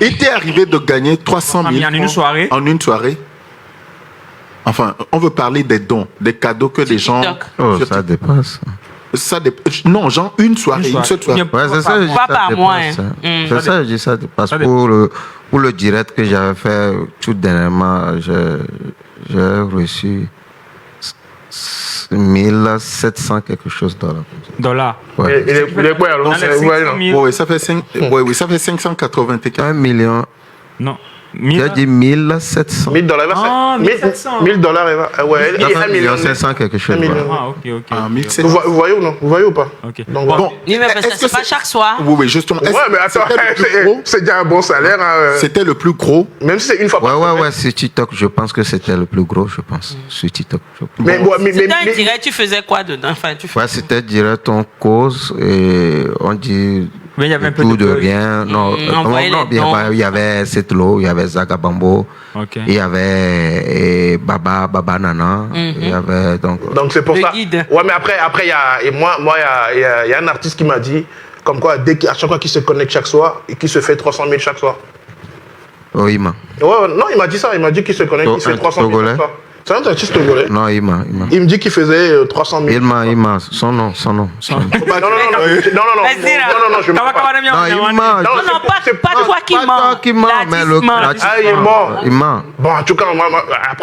Il t'est arrivé de gagner 300 000 en une soirée. En une soirée. Enfin, on veut parler des dons, des cadeaux que les gens... Oh, ça dépasse. Non, genre une soirée, une seule soirée. Ouais, c'est ça, Pas par mois. C'est ça, je dis ça dépasse. Pour le direct que j'avais fait tout dernièrement, j'ai reçu 1700 quelque chose Dollars. Ouais. Il est quoi alors? Oui, ça fait 581. 1 million. Non. J'ai dit 1700. $1000. Ah, 1700. $1000, ouais. Ça Et fait 1 million. 500 quelque chose. 1 million. Ah, ok. Ah, 1700. Vous voyez ou non? Vous voyez ou pas? Ok. Donc, Bon, Oui, mais parce que c'est pas chaque soir. Oui, justement. Ouais, mais attends, C'était le plus gros. c'est déjà un bon salaire. Hein. C'était le plus gros. Même si c'est une fois par semaine. Ouais, sur TikTok, je pense que c'était le plus gros, je pense. Sur TikTok. Mais C'était un direct, tu faisais quoi dedans? Enfin, Ouais, c'était direct, on cause et on dit Mais il y avait un peu tout de de buzz. rien. Non, il y avait Setlo, il y avait Zagabambo, Ok. il y avait Baba Nana, il y avait donc c'est pour Le ça. guide. Ouais, mais après il y a il y a un artiste qui m'a dit comme quoi à chaque fois qu'il se connecte chaque soir et qu'il se fait 300 000 chaque soir. Ima. Ouais, non, il m'a dit ça, il m'a dit qu'il se connecte, il se fait 300 000 Togolais? chaque soir. C'est un artiste togolais. Non, Ima. Il me dit qu'il faisait 300 000. Ima, son nom. Non, Vas-y, là. je ne pas. Non, Ima. Non, pas toi qui Pas mens. toi qui mens, mais le L'artiste Ah, il est mort. Ima. Bon, en tout cas,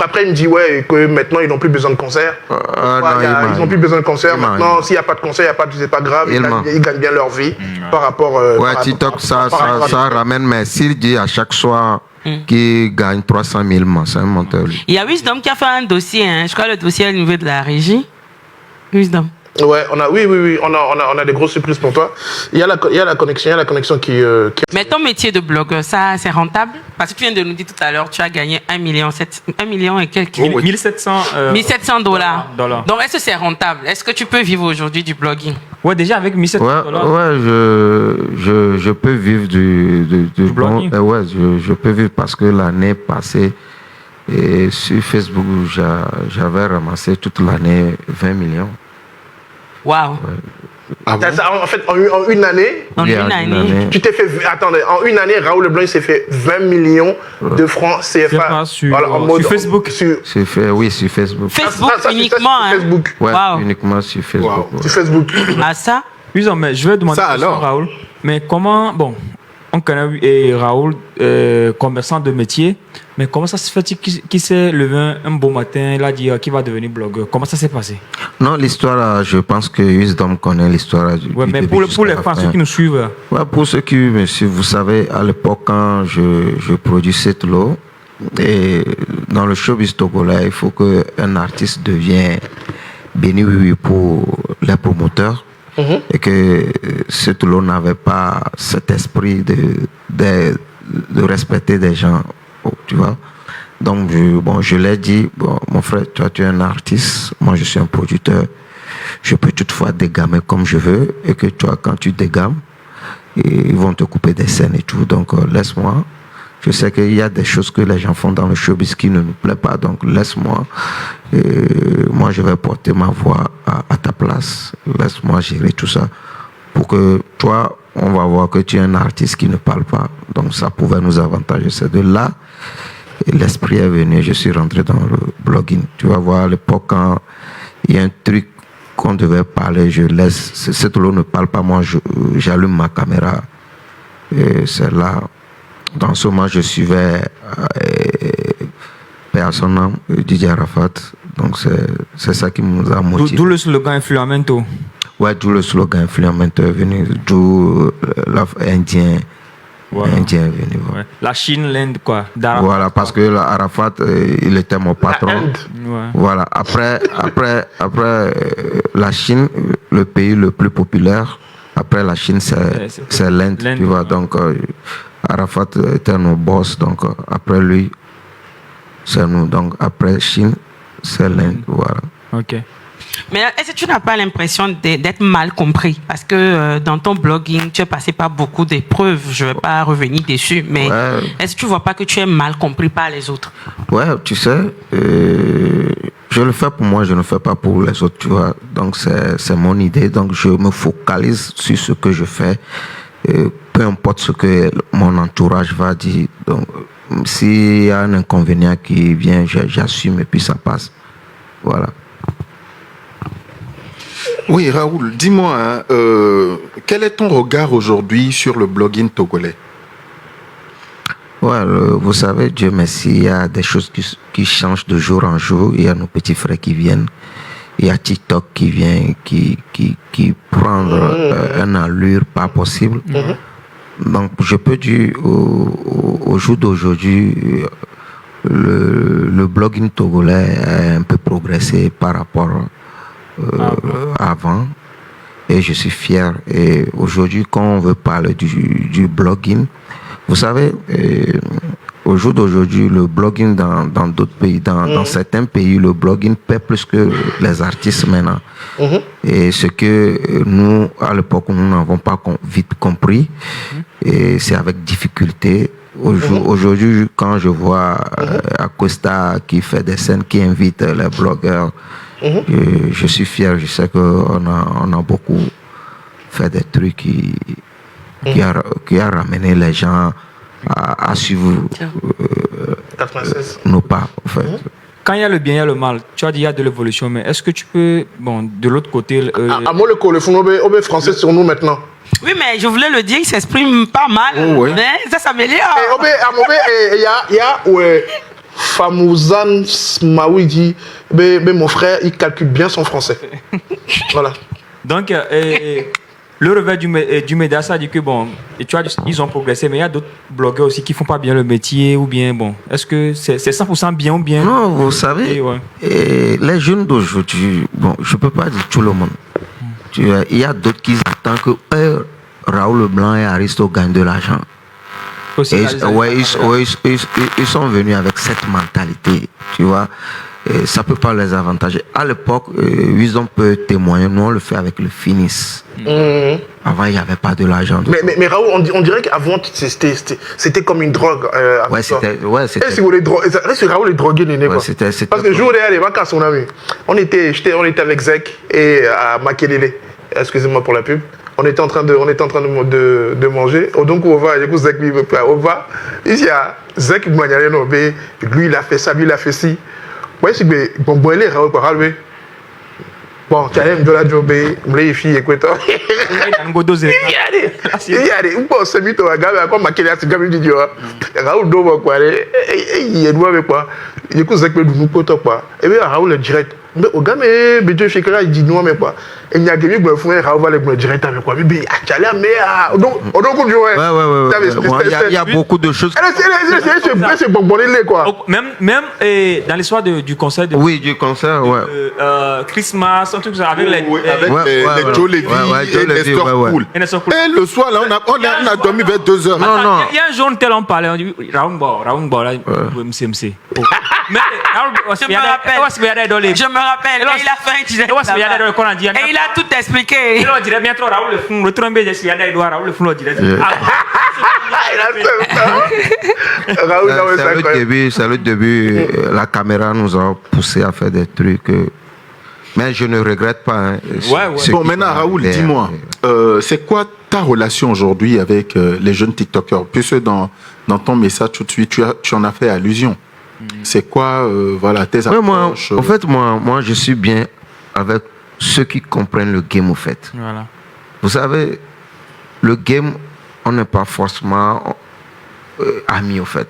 après, il me dit ouais, que maintenant, ils n'ont plus besoin de concert. Ils n'ont plus besoin de concert. Maintenant, s'il n'y a pas de concert, c'est pas grave. Ils gagnent bien leur vie par rapport. Ouais, TikTok, ça ramène, mais s'il dit à chaque soir qu'il gagne 300 000, c'est un menteur. Il y a Wisdom qui a fait un dossier, hein. Je crois le dossier est au niveau de la régie. Wisdom. Ouais, on a des grosses surprises pour toi. Il y a la connexion qui... Mais ton métier de blogueur, ça, c'est rentable? Parce que tu viens de nous dire tout à l'heure, tu as gagné 1 million et quelques... 1700 $1,700. dollars. Donc, est-ce que c'est rentable? Est-ce que tu peux vivre aujourd'hui du blogging? Ouais, déjà avec 1700 dollars. Ouais, je peux vivre du blogging. Ouais, je peux vivre parce que l'année passée, et sur Facebook, j'avais ramassé toute l'année 20 millions. Waouh! Ah bon? En fait, en une année, En Oui, une année. tu t'es fait... Attendez, en une année, Raoul Leblanc, il s'est fait 20 millions de francs CFA. Sur Facebook. Sur Facebook. Facebook Ça, uniquement, sur hein? Facebook. Ouais, Wow. uniquement sur Facebook. Wow. ouais. Sur Facebook. Ah, ça? Oui, mais je vais demander Ça, une question, alors Raoul. Mais comment, bon, on connaît Raoul, commerçant de métier, mais comment ça se fait qu'il s'est levé un beau matin, il a dit qu'il va devenir blogueur? Comment ça s'est passé? Non, l'histoire, je pense que Wisdom connaît l'histoire du Ouais, mais début pour jusqu'à les la fans, fin. ceux qui nous suivent. Ouais, pour ceux qui me suivent, vous savez, à l'époque, quand je produis cette lot, et dans le showbiz togolais, il faut qu'un artiste devienne béni pour les promoteurs. Et que cette lot n'avait pas cet esprit de respecter des gens, tu vois. Donc, je l'ai dit, mon frère, toi, tu es un artiste, moi, je suis un producteur. Je peux toutefois dégamer comme je veux, et que toi, quand tu dégames, ils vont te couper des scènes et tout. Donc, laisse-moi. Je sais qu'il y a des choses que les gens font dans le showbiz qui ne nous plaît pas, donc laisse-moi. Moi, je vais porter ma voix à ta place. Laisse-moi gérer tout ça. Pour que toi, on va voir que tu es un artiste qui ne parle pas. Donc, ça pouvait nous avantager. C'est de là, et l'esprit est venu. Je suis rentré dans le blogging. Tu vas voir, à l'époque, quand il y a un truc qu'on devait parler, je laisse. Cette lot ne parle pas, moi, j'allume ma caméra. Et c'est là. Dans ce moment, je suivais personne, DJ Arafat. Donc, c'est ça qui nous a motivés. D'où le slogan Influamento. Ouais, d'où le slogan Influamento est venu. D'où l'Indien. Voilà. Indien est venu. Ouais. La Chine, l'Inde, quoi. Voilà, parce que Arafat, il était mon patron. Ouais. Voilà. Après la Chine, le pays le plus populaire, après la Chine, c'est l'Inde, tu vois. Donc, Arafat était nos boss, donc après lui, c'est nous. Donc après Chine, c'est l'Inde, voilà. Ok. Mais est-ce que tu n'as pas l'impression d'être mal compris? Parce que dans ton blogging, tu es passé par beaucoup d'épreuves. Je ne vais pas revenir dessus, mais Ouais. est-ce que tu ne vois pas que tu es mal compris par les autres? Ouais, tu sais, je le fais pour moi, je ne le fais pas pour les autres, tu vois. Donc c'est mon idée, donc je me focalise sur ce que je fais. peu importe ce que mon entourage va dire. Donc, s'il y a un inconvénient qui vient, j'assume et puis ça passe. Voilà. Oui, Raoul, dis-moi, hein, quel est ton regard aujourd'hui sur le blogging togolais? Ouais, vous savez, Dieu merci, il y a des choses qui changent de jour en jour. Il y a nos petits frères qui viennent. Il y a TikTok qui vient, qui prend une allure pas possible. Donc, je peux dire, au jour d'aujourd'hui, le blogging togolais a un peu progressé par rapport à avant. Et je suis fier. Et aujourd'hui, quand on veut parler du blogging, vous savez, au jour d'aujourd'hui, le blogging dans d'autres pays, dans certains pays, le blogging paie plus que les artistes maintenant. Et ce que nous, à l'époque, nous n'avons pas vite compris, et c'est avec difficulté. Aujourd'hui, quand je vois Acosta qui fait des scènes, qui invite les blogueurs, je suis fier. Je sais qu'on a beaucoup fait des trucs qui a ramené les gens à suivre nos pas, en fait. Quand il y a le bien, il y a le mal. Tu as dit qu'il y a de l'évolution, mais est-ce que tu peux, de l'autre côté... À moi, le fond, on est français sur nous maintenant. Oui, mais je voulais le dire, il s'exprime pas mal, mais ça s'améliore. Il y a Famouzan Smaoui dit, mon frère, il calcule bien son français. Voilà. Donc, le revers du média, ça dit que, et tu vois, ils ont progressé, mais il y a d'autres blogueurs aussi qui ne font pas bien le métier, ou bien, est-ce que c'est 100% bien ou bien? Non, vous savez, les jeunes d'aujourd'hui, je ne peux pas dire tout le monde. Il y a d'autres qui attendent que Raoul Leblanc et Aristo gagnent de l'argent. Ils sont venus avec cette mentalité, tu vois. Et ça ne peut pas les avantager. À l'époque, Wizon peut témoigner, nous on le fait avec le finis. Avant, il n'y avait pas de l'argent. Mais Raoul, on dirait qu'avant, c'était comme une drogue. C'était. Est-ce que Raoul est drogué, Néné, quoi? Parce que le jour où on est allé à son ami, on était avec Zek et à Makelele. Excusez-moi pour la pub. On était en train de manger. Donc, on va, du coup, Zek, on va. Ici, il y a Zek, lui, il a fait ça, lui, il a fait ci. Ouais, c'est que bon, il est Raoul, quoi, Raoul. Bon, tu as même de la job, les filles, écoute. Il y a des bon, c'est vite, comme ma kélé, c'est comme une idiot. Raoul, donc, quoi, il est loin avec quoi. Du coup, Zek, nous pote, quoi. Et bien, Raoul est direct. Mais au gars, mais Dieu fait que là, il dit non, mais quoi. Et il y a quelqu'un qui me fait Raoul va le direct avec quoi. Mais tu allais, mais donc, il y a beaucoup de choses. C'est bonbonné, quoi. Même dans l'histoire du concert. Oui, du concert, ouais. Christmas, un truc avec les Joe Levy et Nestor Cool. Et le soir, là, on a dormi vers 2h. Non. Il y a un jour, tel on parlait, on dit Raoul Bo, là, MCMC. Mais je me rappelle, et il a fait un disait et il a tout expliqué. On dirait bien trop Raoul le fond, le trompe de Raoul le fond, on dirait. C'est le début, la caméra nous a poussé à faire des trucs. Mais je ne regrette pas. Bon, maintenant, Raoul, dis-moi, c'est quoi ta relation aujourd'hui avec les jeunes TikTokers? Puisque dans ton message tout de suite, tu en as fait allusion. C'est quoi, tes approches? En fait, moi, je suis bien avec ceux qui comprennent le game, au fait. Voilà. Vous savez, le game, on n'est pas forcément amis, au fait.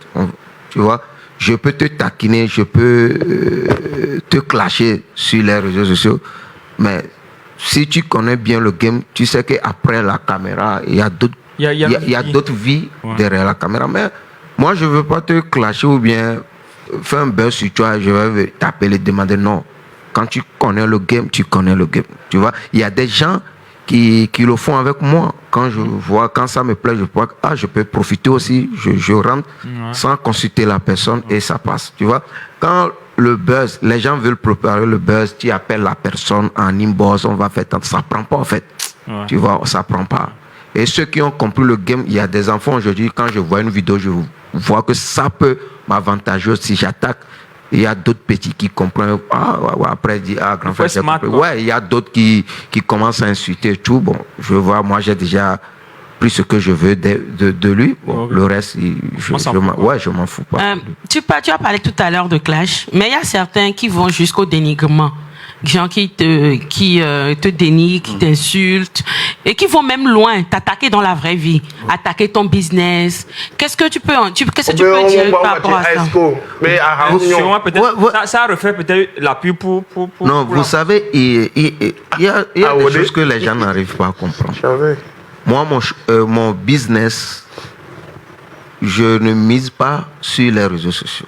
Tu vois, je peux te taquiner, je peux te clasher sur les réseaux sociaux, mais si tu connais bien le game, tu sais qu'après la caméra, il y a d'autres vies derrière la caméra. Mais moi, je ne veux pas te clasher ou bien faire un buzz sur toi, je vais t'appeler, demander non. Quand tu connais le game, tu connais le game. Tu vois, il y a des gens qui le font avec moi. Quand ça me plaît, je vois que je peux profiter aussi. Je rentre sans consulter la personne et ça passe. Tu vois, quand le buzz, les gens veulent préparer le buzz, tu appelles la personne en inbox, on va faire tant. Ça prend pas en fait. Tu vois, ça prend pas. Et ceux qui ont compris le game, il y a des enfants aujourd'hui, quand je vois une vidéo, je vois que ça peut m'avantager si j'attaque. Il y a d'autres petits qui comprennent. Après, il dit, grand frère, j'ai compris. Ouais, il y a d'autres qui commencent à insulter et tout. Bon, je vois, moi, j'ai déjà pris ce que je veux de lui. Bon, le reste, je m'en fous pas. Tu as parlé tout à l'heure de clash, mais il y a certains qui vont jusqu'au dénigrement. Gens qui te dénigrent, qui t'insultent et qui vont même loin, t'attaquer dans la vraie vie, attaquer ton business. Qu'est-ce que tu peux dire par rapport à ça? Mais ça refait peut-être l'appui pour non, vous savez, il y a des choses que les gens n'arrivent pas à comprendre. Moi, mon business, je ne mise pas sur les réseaux sociaux.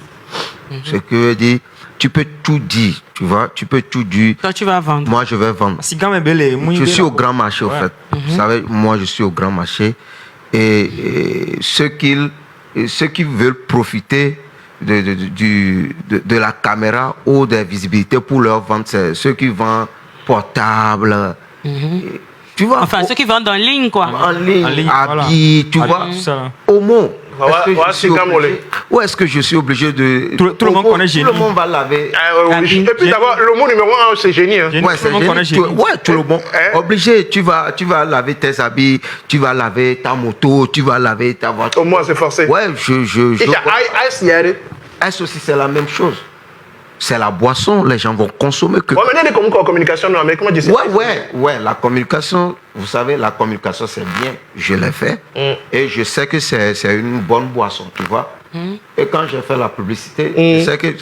Ce que je dis, tu peux tout dire, tu vois, tu peux tout dire. Toi, tu vas vendre. Moi, je vais vendre. Je suis au grand marché, au fait. Vous savez, moi, je suis au grand marché. Et ceux qui veulent profiter de la caméra ou des visibilités pour leur vendre, c'est ceux qui vendent portables. Tu vois, enfin, ceux qui vendent en ligne, quoi. En ligne, habits, tu vois. Au mot. Est-ce que je suis obligé de... Tout le monde connaît Génie. Tout le monde va laver. Et puis d'abord, le mot numéro 1, c'est Génie. Hein. Ouais, c'est Génie. Tout le monde. Obligé, tu vas laver tes habits, tu vas laver ta moto, tu vas laver ta voiture. Au moins, c'est forcé. Ouais, Ice aussi, c'est la même chose. C'est la boisson, les gens vont consommer que... Ouais, mais comme en communication, non, mais comment dire ça? Ouais, la communication, vous savez, la communication, c'est bien. Je l'ai fait. Et je sais que c'est une bonne boisson, tu vois. Et quand j'ai fait la publicité, je sais que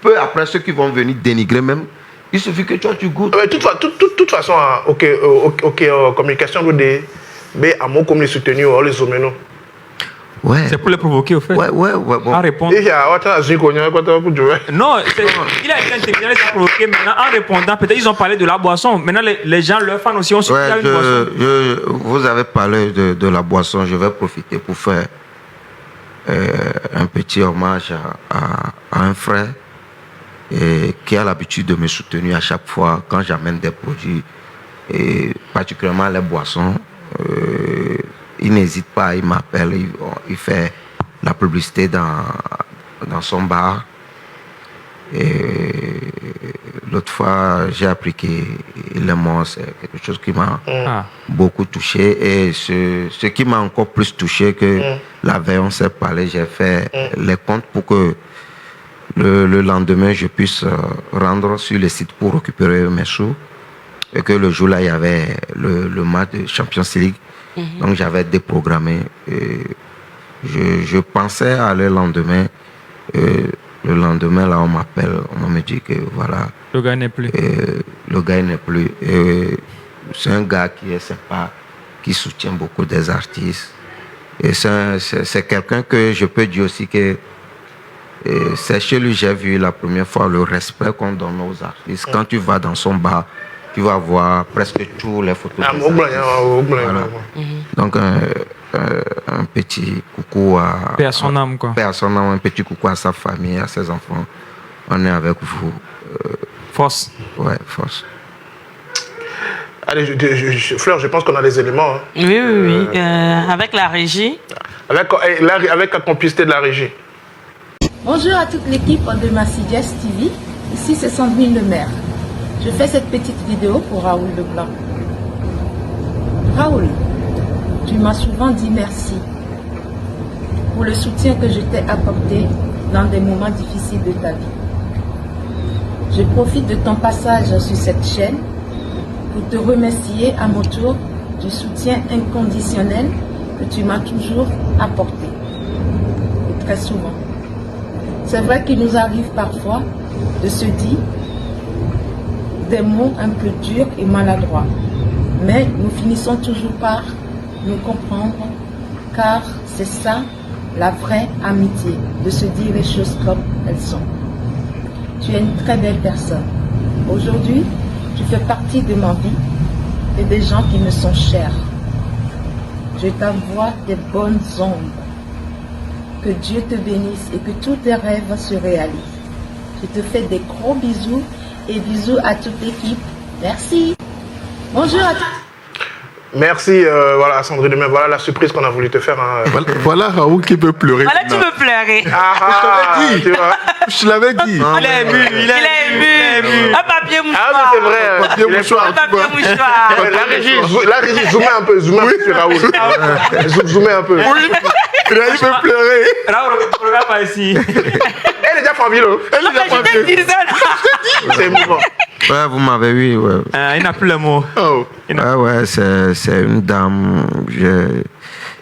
peu après, ceux qui vont venir dénigrer même, il suffit que toi, tu goûtes. Mais de toute façon, communication, mais à mon comme les soutenus, on les omeno. Ouais. C'est pour les provoquer, au fait. Ouais, bon. En répondant. Non, il a été intelligent, il a provoqué. Maintenant, en répondant, peut-être ils ont parlé de la boisson. Maintenant, les gens, leurs fans aussi ont su qu'il y a une boisson. Vous avez parlé de la boisson. Je vais profiter pour faire un petit hommage à un frère qui a l'habitude de me soutenir à chaque fois quand j'amène des produits, et particulièrement les boissons. Il n'hésite pas, il m'appelle, il fait la publicité dans son bar. Et l'autre fois, j'ai appris qu'il est mort. C'est quelque chose qui m'a beaucoup touché. Et ce qui m'a encore plus touché que la veille, on s'est parlé, j'ai fait les comptes pour que le lendemain, je puisse rendre sur le site pour récupérer mes sous. Et que le jour-là, il y avait le match de Champions League. Donc j'avais déprogrammé. Je pensais aller le lendemain. Le lendemain, là, on m'appelle. On me dit que voilà. Le gars n'est plus. Le gars n'est plus. C'est un gars qui est sympa, qui soutient beaucoup des artistes. Et c'est quelqu'un que je peux dire aussi que c'est chez lui, j'ai vu la première fois le respect qu'on donne aux artistes. Quand tu vas dans son bar, tu vas voir presque tous les photos. Voilà. Donc, un petit coucou à... Paix à son âme, quoi. Paix à son âme, un petit coucou à sa famille, à ses enfants. On est avec vous. Force. Ouais, force. Allez, Fleur, je pense qu'on a les éléments. Hein. Oui. Avec la régie. Avec la complicité de la régie. Bonjour à toute l'équipe de Massidias TV. Ici, c'est Sandrine Lemaire. Je fais cette petite vidéo pour Raoul Leblanc. Raoul, tu m'as souvent dit merci pour le soutien que je t'ai apporté dans des moments difficiles de ta vie. Je profite de ton passage sur cette chaîne pour te remercier à mon tour du soutien inconditionnel que tu m'as toujours apporté. Et très souvent. C'est vrai qu'il nous arrive parfois de se dire des mots un peu durs et maladroits. Mais nous finissons toujours par nous comprendre, car c'est ça la vraie amitié, de se dire les choses comme elles sont. Tu es une très belle personne. Aujourd'hui, tu fais partie de ma vie et des gens qui me sont chers. Je t'envoie des bonnes ondes. Que Dieu te bénisse et que tous tes rêves se réalisent. Je te fais des gros bisous et bisous à toute l'équipe. Merci. Bonjour à tous. Merci, voilà, Sandrine Demain. Voilà la surprise qu'on a voulu te faire. Hein. Voilà Raoul qui peut pleurer. Voilà, tu veux pleurer. Je l'avais dit. Il est ému, il est ému. Un papier mouchoir. Ah, c'est vrai. Papier mouchoir. Un papier mouchoir. La régie, zoomez un peu sur Raoul. Zoomez un peu. Oui, il peut pleurer. Raoul, regarde pas ici. Elle est déjà famille, Je t'ai dit ça. C'est émouvant. Ouais, vous m'avez vu, ouais. Il n'a plus le mot. Oh. Ouais, c'est une dame.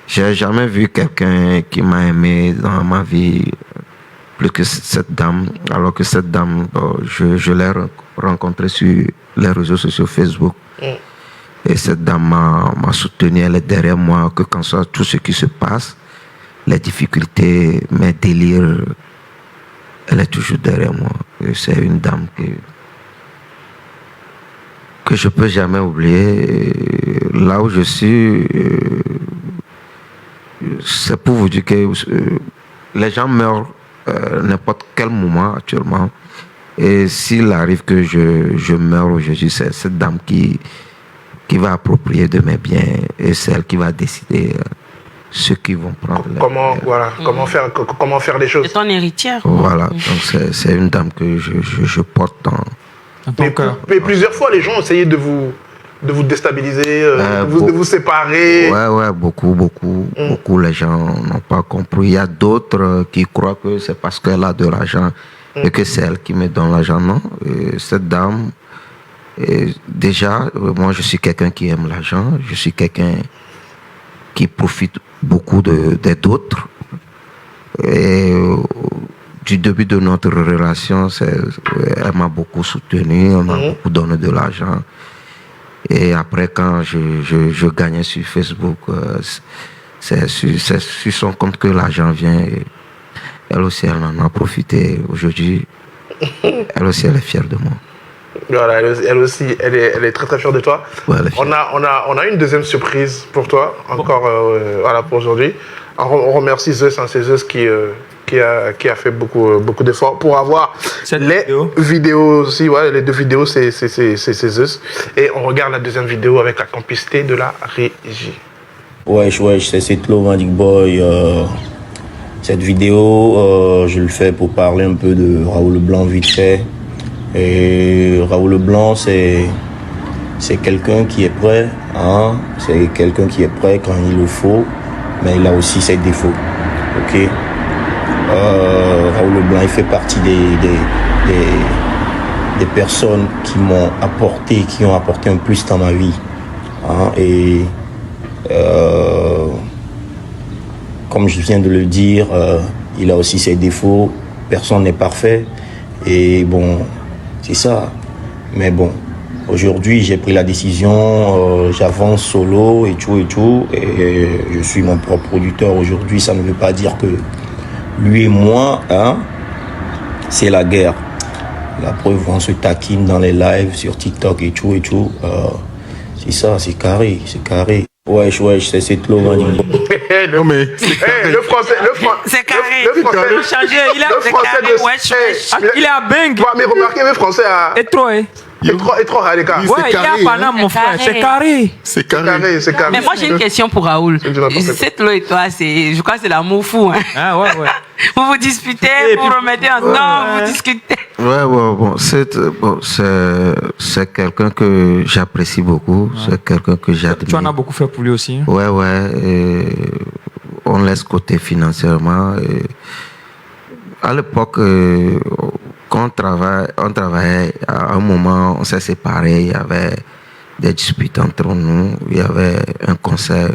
J'ai jamais vu quelqu'un qui m'a aimé dans ma vie plus que cette dame. Alors que cette dame, je l'ai rencontrée sur les réseaux sociaux Facebook. Et cette dame m'a soutenu, elle est derrière moi, que quand soit tout ce qui se passe, les difficultés, mes délires, elle est toujours derrière moi. Et c'est une dame que je peux jamais oublier. Et là où je suis, c'est pour vous dire que les gens meurent n'importe quel moment actuellement. Et s'il arrive que je meurs aujourd'hui, c'est cette dame qui va approprier de mes biens et c'est elle qui va décider ceux qui vont prendre comment faire les choses. C'est ton héritière. Voilà, donc c'est une dame que je porte dans ton cœur. Mais plusieurs fois, les gens ont essayé de vous déstabiliser, de vous séparer. Ouais, beaucoup. Beaucoup, les gens n'ont pas compris. Il y a d'autres qui croient que c'est parce qu'elle a de l'argent et que c'est elle qui me donne l'argent. Non, et cette dame, déjà, moi je suis quelqu'un qui aime l'argent, je suis quelqu'un qui profite beaucoup des autres. Et du début de notre relation, elle m'a beaucoup soutenu, elle m'a beaucoup donné de l'argent. Et après, quand je gagnais sur Facebook, c'est sur son compte que l'argent vient. Et elle aussi, elle en a profité. Aujourd'hui, elle aussi, elle est fière de moi. Voilà, elle aussi, elle est très très fière de toi. Ouais, on a une deuxième surprise pour toi, encore voilà, pour aujourd'hui. On remercie Zeus, c'est Zeus qui a fait beaucoup d'efforts pour avoir les vidéos aussi. Ouais, les deux vidéos, c'est Zeus. Et on regarde la deuxième vidéo avec la complicité de la régie. Wesh, c'est Setlo Magic Boy. Cette vidéo, je le fais pour parler un peu de Raoul Leblanc vite fait. Et Raoul Leblanc, c'est quelqu'un qui est prêt, hein? C'est quelqu'un qui est prêt quand il le faut, mais il a aussi ses défauts. Ok. Raoul Leblanc, il fait partie des personnes qui m'ont apporté, qui ont apporté un plus dans ma vie, hein? Et comme je viens de le dire, il a aussi ses défauts. Personne n'est parfait. Et bon, c'est ça. Mais bon, aujourd'hui, j'ai pris la décision, j'avance solo et tout. Et je suis mon propre producteur aujourd'hui. Ça ne veut pas dire que lui et moi, hein, c'est la guerre. La preuve, on se taquine dans les lives sur TikTok et tout. C'est ça, c'est carré. Wesh, c'est Setlo. Non mais le français, c'est carré. Le français, il est à Beng. Mais remarquez, le français a... Et trop, hein. Et trop radical. Ouais, il est à Paname, mon frère. C'est carré. C'est carré. Mais moi, j'ai une question pour Raoul. Setlo et toi, je crois que c'est l'amour fou. Hein. Ah ouais. Vous vous disputez, vous remettez en temps, vous discutez. C'est quelqu'un que j'apprécie beaucoup. Ouais. C'est quelqu'un que j'admire. Tu en as beaucoup fait pour lui aussi. Hein. Ouais. Et on laisse côté financièrement. Et à l'époque, quand on travaillait, à un moment, on s'est séparés. Il y avait des disputes entre nous. Il y avait un concert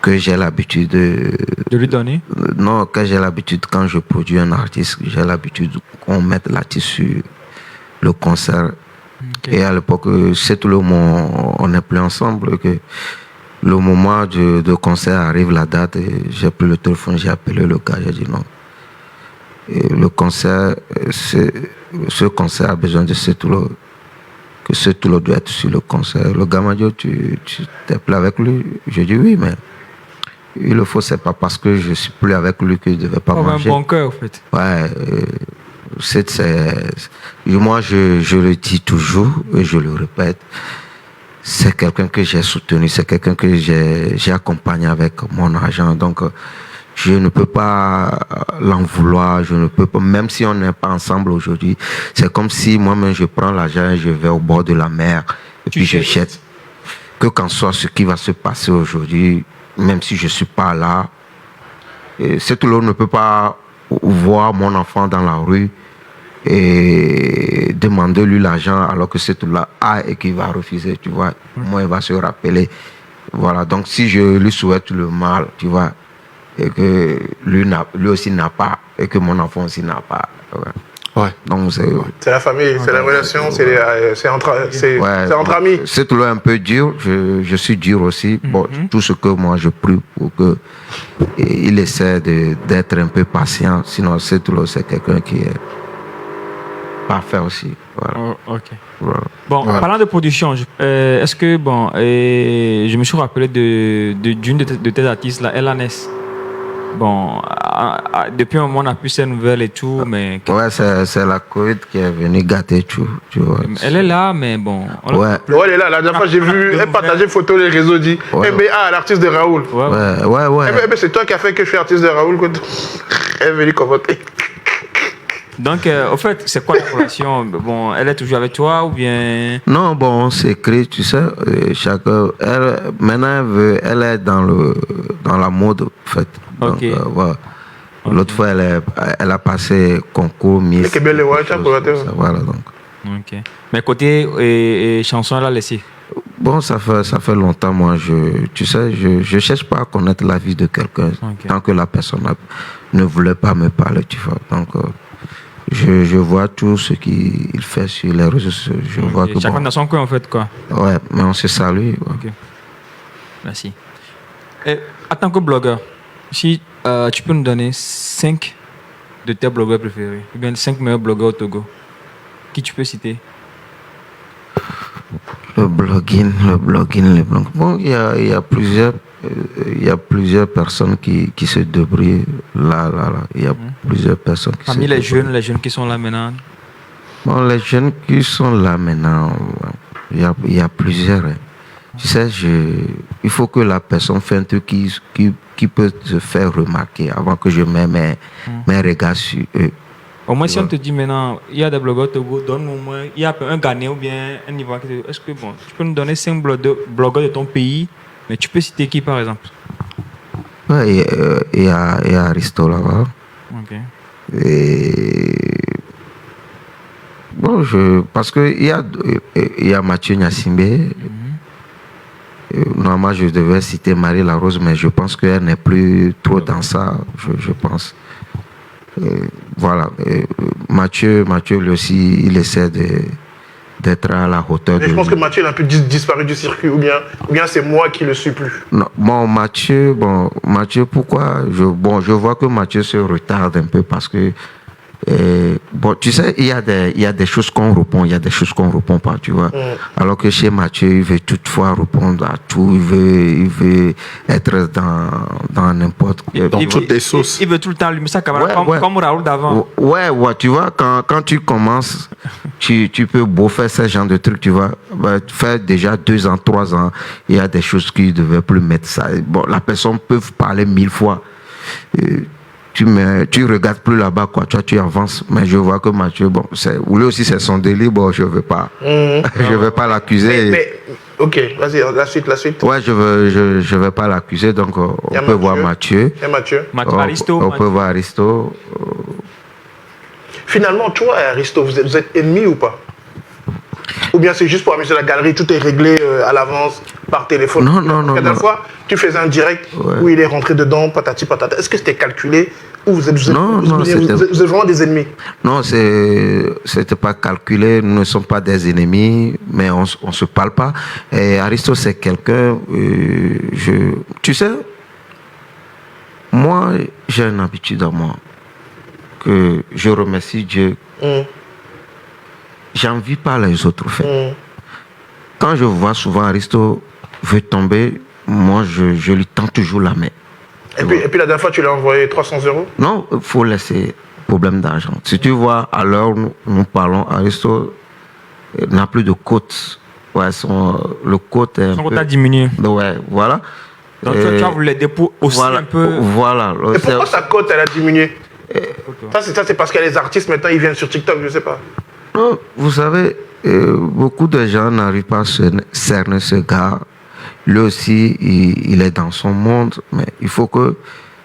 que j'ai l'habitude de lui donner. Non, que j'ai l'habitude, quand je produis un artiste, j'ai l'habitude qu'on mette l'artiste sur le concert. Okay. Et à l'époque, c'est tout le monde, on n'est plus ensemble. Que le moment de concert arrive, la date, j'ai pris le téléphone, j'ai appelé le gars, j'ai dit non. Et le concert, ce concert a besoin de Setlo, que Setlo doit être sur le concert. Le gars m'a dit, tu t'es plus avec lui? J'ai dit oui, mais il le faut, c'est pas parce que je suis plus avec lui que je ne devais pas manger. Un bon cœur, en fait. Ouais, moi je le dis toujours et je le répète, c'est quelqu'un que j'ai soutenu, c'est quelqu'un que j'ai accompagné avec mon argent. Donc, je ne peux pas l'en vouloir, je ne peux pas, même si on n'est pas ensemble aujourd'hui, c'est comme si moi-même je prends l'argent et je vais au bord de la mer et puis je jette. Que qu'en soit ce qui va se passer aujourd'hui, même si je ne suis pas là, cet homme ne peut pas voir mon enfant dans la rue et demander lui l'argent alors que cet homme-là a et qu'il va refuser, tu vois. Moi, il va se rappeler. Voilà, donc si je lui souhaite le mal, tu vois, et que lui aussi n'a pas, et que mon enfant aussi n'a pas. Ouais. Donc c'est la famille, c'est la relation, c'est entre amis. C'est toujours un peu dur, je suis dur aussi. Bon, tout ce que moi je prie pour que il essaie d'être un peu patient, sinon c'est quelqu'un qui est parfait aussi. Voilà. Oh, ok. Voilà. Bon, parlant de production, est-ce que, je me suis rappelé d'une de tes artistes, là, Elanes. Bon, depuis un moment, on a plus ces nouvelles et tout, mais... Ouais, c'est la Covid qui est venue gâter tout, tu vois. Elle est là, mais bon... Ouais, elle est là. La dernière fois, j'ai vu, elle partageait une photo les réseaux, dit, l'artiste de Raoul. Ouais. C'est toi qui as fait que je suis artiste de Raoul. Elle est venue commenter. Donc, au fait, c'est quoi la relation? Bon, elle est toujours avec toi ou bien... Non, bon, on s'écrit, tu sais, maintenant, elle est dans la mode, en fait. Donc, voilà. L'autre fois, elle a passé concours Miss. Voilà, donc. Ok. Mais côté chanson, elle a laissé? Bon, ça fait longtemps, moi, tu sais, je cherche pas à connaître la vie de quelqu'un tant que la personne ne voulait pas me parler, tu vois. Donc... Je vois tout ce qu'il fait sur les réseaux sociaux. Je vois que chacun dans son coin, en fait, quoi. Ouais, mais on se salue. Ouais. Ok. Merci. Et, en tant que blogueur, si tu peux nous donner 5 de tes blogueurs préférés, ou bien 5 meilleurs blogueurs au Togo, qui tu peux citer? Le blogging. Bon, il y a plusieurs personnes qui se débrouillent là. Il y a plusieurs personnes qui parmi les jeunes qui sont là maintenant. Bon, les jeunes qui sont là maintenant, il y a plusieurs. Hein. Tu sais, il faut que la personne fasse un truc qui peut se faire remarquer avant que je mette mes regards sur eux. Au moins, si on te dit maintenant, il y a des blogueurs Togo, donne-nous au moins, il y a un Ghanéen ou bien un Ivoirien. Est-ce que tu peux nous donner 5 blogueurs de ton pays, mais tu peux citer qui par exemple? Ouais, il y a Aristo là-bas. Ok. Et bon, parce que il y a Mathieu Nyassimbe. Normalement, je devais citer Marie Larose, mais je pense qu'elle n'est plus trop dans ça, je pense. Voilà. Mathieu, lui aussi, il essaie d'être à la hauteur. Mais je pense que Mathieu a un peu disparu du circuit, ou bien c'est moi qui le suis plus. Non, Mathieu, pourquoi je vois que Mathieu se retarde un peu parce que tu sais, il y a des choses qu'on répond, il y a des choses qu'on répond pas, tu vois. Alors que chez Mathieu, il veut toutefois répondre à tout, il veut être dans n'importe quoi. Dans toutes les sauces. Il veut tout le temps allumer sa caméra, comme Raoul d'avant. Ouais, tu vois, quand tu commences, tu peux beau faire ce genre de trucs, tu vois. Faire déjà 2 ans, 3 ans, il y a des choses qui ne devaient plus mettre ça. Bon, la personne peut parler 1000 fois. Tu regardes plus là-bas, quoi. Tu avances. Mais je vois que Mathieu, lui aussi c'est son délit. Bon, je veux pas, je vais pas l'accuser. Mais, ok, vas-y, la suite. Ouais, je vais pas l'accuser. Donc, on peut voir Mathieu. Et Mathieu. On peut voir Aristo. Finalement, toi et Aristo, vous êtes ennemis ou pas? Ou bien c'est juste pour amuser la galerie, tout est réglé à l'avance par téléphone? Non. La dernière fois, tu faisais un direct où il est rentré dedans, patati patata. Est-ce que c'était calculé ou vous êtes vraiment des ennemis? Non, c'était pas calculé. Nous ne sommes pas des ennemis, mais on se parle pas. Et Aristo, c'est quelqu'un. Tu sais, moi, j'ai une habitude à moi que je remercie Dieu. J'envie pas les autres faits. Quand je vois souvent Aristo veut tomber, moi je lui tends toujours la main. Et puis la dernière fois tu lui as envoyé 300 €? Non, il faut laisser problème d'argent. Si tu vois, à l'heure où nous parlons, Aristo n'a plus de côte Ouais, le côté. Son côté a diminué. Ouais, voilà. Donc tu as voulu l'aider pour aussi voilà, un peu. Voilà. Et pourquoi sa cote, elle a diminué? Ça, c'est parce que les artistes, maintenant, ils viennent sur TikTok, je sais pas. Non, vous savez, beaucoup de gens n'arrivent pas à cerner ce gars. Lui aussi, il est dans son monde, mais il faut que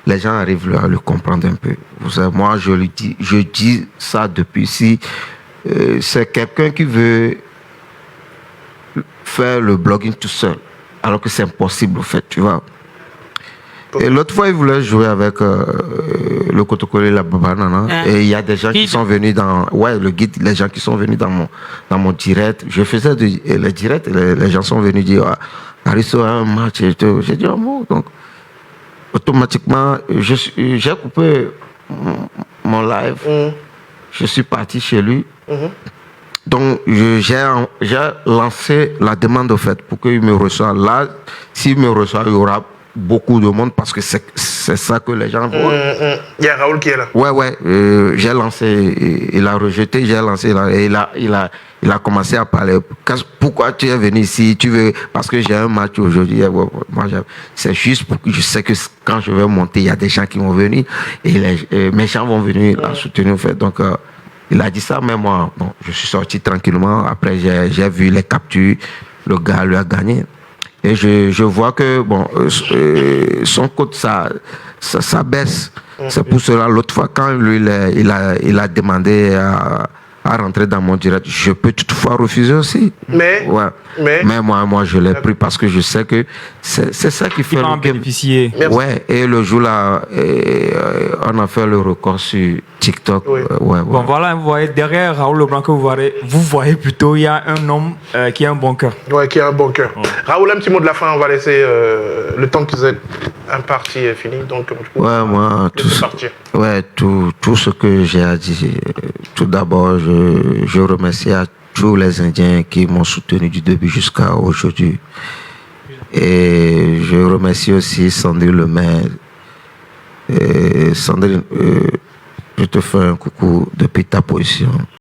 les gens arrivent à le comprendre un peu. Vous savez, moi, je dis ça depuis. Si c'est quelqu'un qui veut faire le blogging tout seul, alors que c'est impossible, en fait, tu vois. Et l'autre fois, il voulait jouer avec le Kotokoli et la Babanana. Et il y a des gens qui sont venus dans... Ouais, le guide, les gens qui sont venus dans mon direct. Je faisais les directs, les gens sont venus dire, Aristo a un match et tout. J'ai dit un mot. Donc, automatiquement, j'ai coupé mon live. Je suis parti chez lui. Donc, j'ai lancé la demande, au fait, pour qu'il me reçoive. Là, s'il me reçoit, il y aura beaucoup de monde parce que c'est ça que les gens veulent. Il y a Raoul qui est là. Ouais. J'ai lancé, il a rejeté, j'ai lancé, et il a commencé à parler. Pourquoi tu es venu ici? Tu veux, parce que j'ai un match aujourd'hui. Moi, c'est juste pour que je sais que quand je vais monter, il y a des gens qui vont venir et mes gens vont venir la soutenir. En fait. Donc, il a dit ça, mais moi, bon, je suis sorti tranquillement. Après, j'ai vu les captures. Le gars lui a gagné. Et je vois que bon, son code, ça baisse. C'est pour cela, l'autre fois, quand lui, il a demandé à rentrer dans mon direct, je peux toutefois refuser aussi. Mais moi, je l'ai pris parce que je sais que c'est ça qui fait en bénéficier. Ouais, et le jour là, on a fait le record sur TikTok. Oui. Bon, voilà, vous voyez, derrière Raoul Leblanc, vous voyez plutôt, il y a un homme qui a un bon cœur. Ouais, qui a un bon cœur. Raoul, un petit mot de la fin, on va laisser le temps que vous êtes imparti est fini. Donc, du coup, moi, tout ce que j'ai à dire, tout d'abord, je remercie à tous les Indiens qui m'ont soutenu du début jusqu'à aujourd'hui. Et je remercie aussi Sandrine Lemaire. Sandrine, je te fais un coucou depuis ta position.